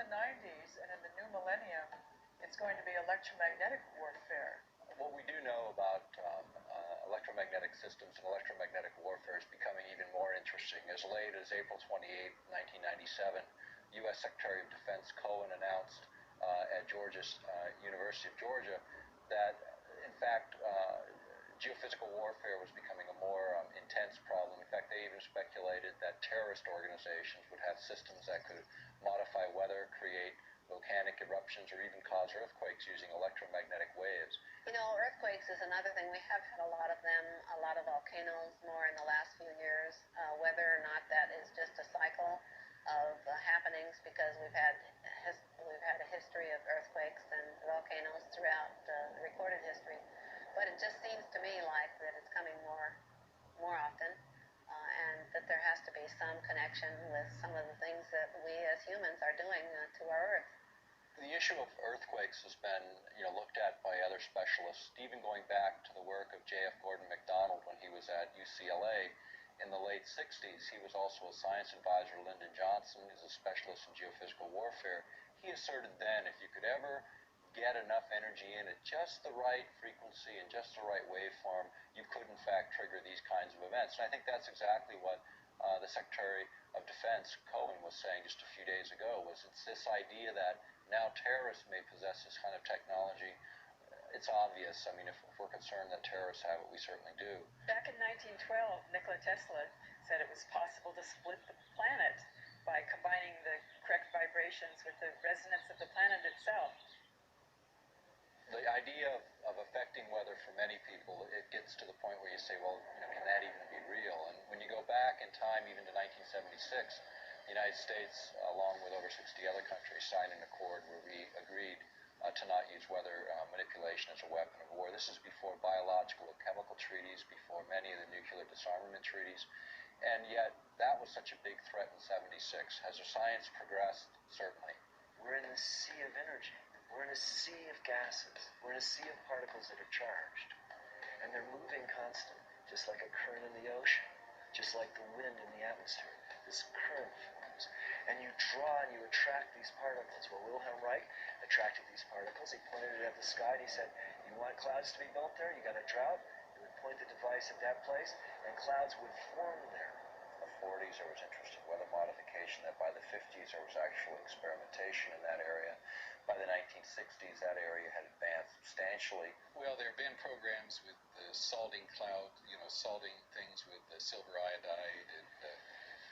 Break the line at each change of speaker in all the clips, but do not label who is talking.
the 90s and in the new millennium, it's going to be electromagnetic warfare.
What we do know about electromagnetic systems and electromagnetic warfare is becoming even more interesting. As late as April 28, 1997, U.S. Secretary of Defense Cohen announced at University of Georgia that, in fact, geophysical warfare was becoming a more intense problem. In fact, they even speculated that terrorist organizations would have systems that could modify weather, create volcanic eruptions, or even cause earthquakes using electromagnetic waves.
You know, earthquakes is another thing. We have had a lot of them, a lot of volcanoes more in the last few years. Whether or not that is just a cycle of happenings, because we've had a history of earthquakes and volcanoes throughout recorded history. But it just seems to me like that it's coming more often, and that there has to be some connection with some of the things that we as humans are doing to our Earth.
The issue of earthquakes has been, looked at by other specialists, even going back to the work of J.F. Gordon MacDonald when he was at UCLA in the late 60s. He was also a science advisor to Lyndon Johnson, is a specialist in geophysical warfare. He asserted then if you could ever get enough energy in at just the right frequency and just the right waveform, you could in fact trigger these kinds of events. And I think that's exactly what the Secretary of Defense Cohen was saying just a few days ago. It's this idea that now terrorists may possess this kind of technology. It's obvious. I mean, if we're concerned that terrorists have it, we certainly do.
Back in 1912, Nikola Tesla said it was possible to split the planet by combining the correct vibrations with the resonance of the planet itself.
The idea of affecting weather for many people, it gets to the point where you say, well, can that even be real? And when you go back in time, even to 1976, the United States, along with over 60 other countries, signed an accord where we agreed to not use weather manipulation as a weapon of war. This is before biological and chemical treaties, before many of the nuclear disarmament treaties, and yet that was such a big threat in 76. Has our science progressed? Certainly.
We're in a sea of energy. We're in a sea of gases. We're in a sea of particles that are charged. And they're moving constantly, just like a current in the ocean, just like the wind in the atmosphere. This current forms. And you draw and you attract these particles. Well, Wilhelm Reich attracted these particles. He pointed it at the sky and he said, you want clouds to be built there? You got a drought? He would point the device at that place and clouds would form there.
In the 40s, there was interesting weather modification. That by the 50s, there was actual experimentation in that area. By the 1960s, that area had advanced substantially.
Well, there have been programs with the salting cloud, salting things with silver iodide, and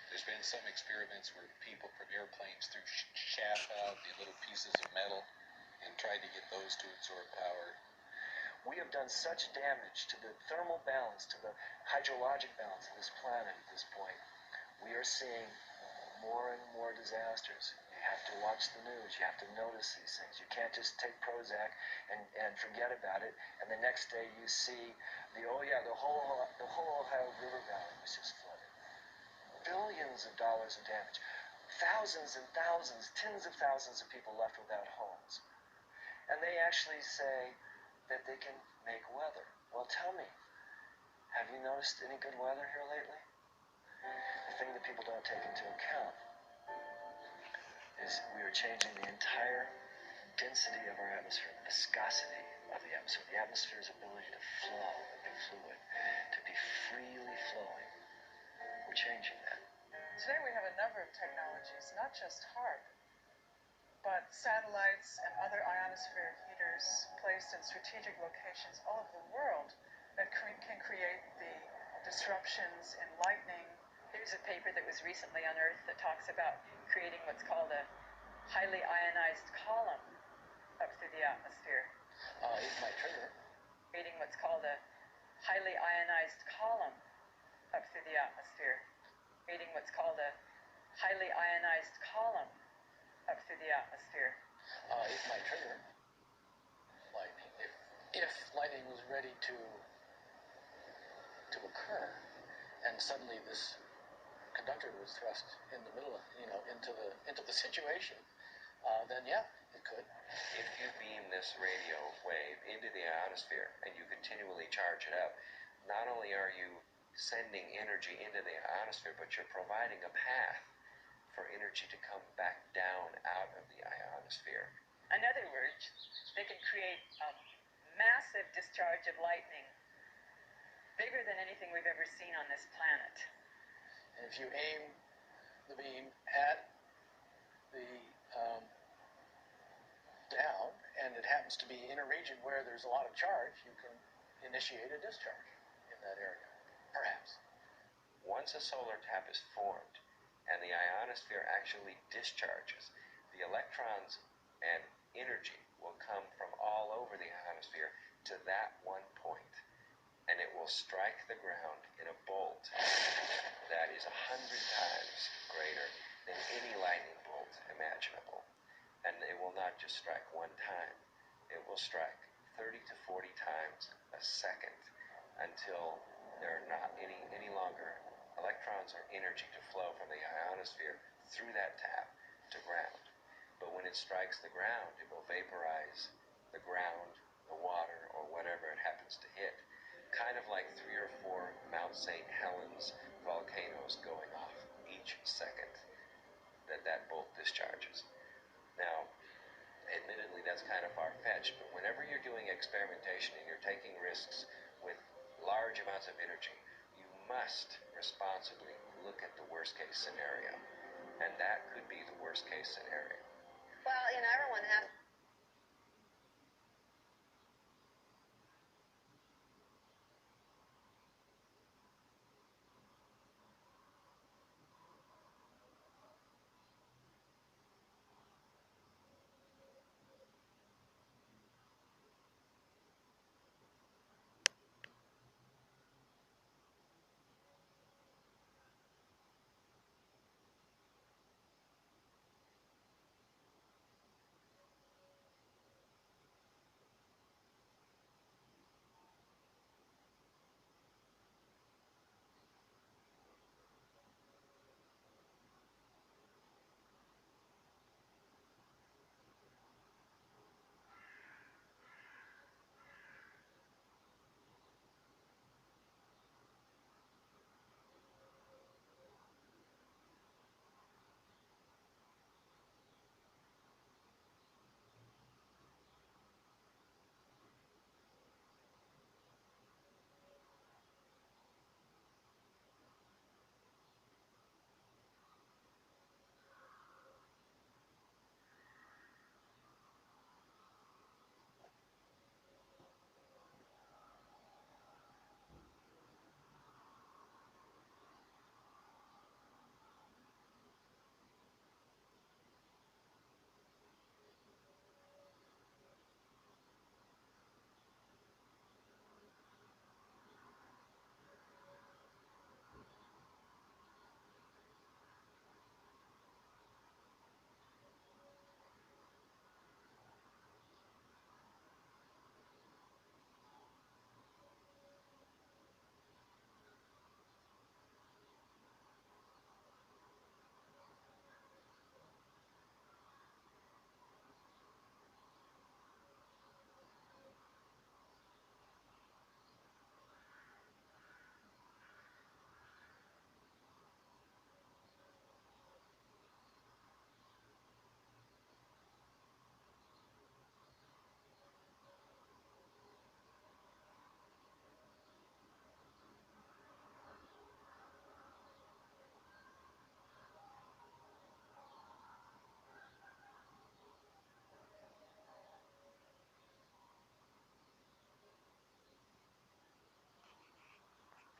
there's been some experiments where people from airplanes threw chaff out, the little pieces of metal, and tried to get those to absorb power.
We have done such damage to the thermal balance, to the hydrologic balance of this planet at this point. We are seeing more and more disasters. You have to watch the news. You have to notice these things. You can't just take Prozac and forget about it, and the next day you see the whole Ohio River Valley was just flooded. Billions of dollars of damage. Thousands and thousands, tens of thousands of people left without homes. And they actually say that they can make weather. Well, tell me, have you noticed any good weather here lately? The thing that people don't take into account is we are changing the entire density of our atmosphere, the viscosity of the atmosphere, the atmosphere's ability to flow and be fluid, to be freely flowing. We're changing that.
Today we have a number of technologies, not just HAARP, but satellites and other ionosphere heaters placed in strategic locations all over the world that can create the disruptions in lightning. There's a paper that was recently unearthed that talks about creating what's called a highly ionized column up through the atmosphere.
It might trigger.
Creating what's called a highly ionized column up through the atmosphere. Creating what's called a highly ionized column up through the atmosphere.
It might trigger lightning.
If lightning was ready to occur, and suddenly this conductor was thrust in the middle, into the situation, then yeah, it could.
If you beam this radio wave into the ionosphere and you continually charge it up, not only are you sending energy into the ionosphere, but you're providing a path for energy to come back down out of the ionosphere.
In other words, they can create a massive discharge of lightning, bigger than anything we've ever seen on this planet.
And if you aim the beam at the down, and it happens to be in a region where there's a lot of charge, you can initiate a discharge in that area, perhaps.
Once a solar tap is formed and the ionosphere actually discharges, the electrons and energy will come from all over the ionosphere to that one point, and it will strike the ground in a bolt that is 100 times greater than any lightning bolt imaginable. And it will not just strike one time, it will strike 30 to 40 times a second until there are not any longer electrons or energy to flow from the ionosphere through that tap to ground. But when it strikes the ground, it will vaporize the ground, the water, or whatever it happens to hit, kind of like 3 or 4 Mount St. Helens volcanoes going off each second that bolt discharges. Now, admittedly, that's kind of far-fetched, but whenever you're doing experimentation and you're taking risks with large amounts of energy, you must responsibly look at the worst-case scenario, and that could be the worst-case scenario.
Well, everyone has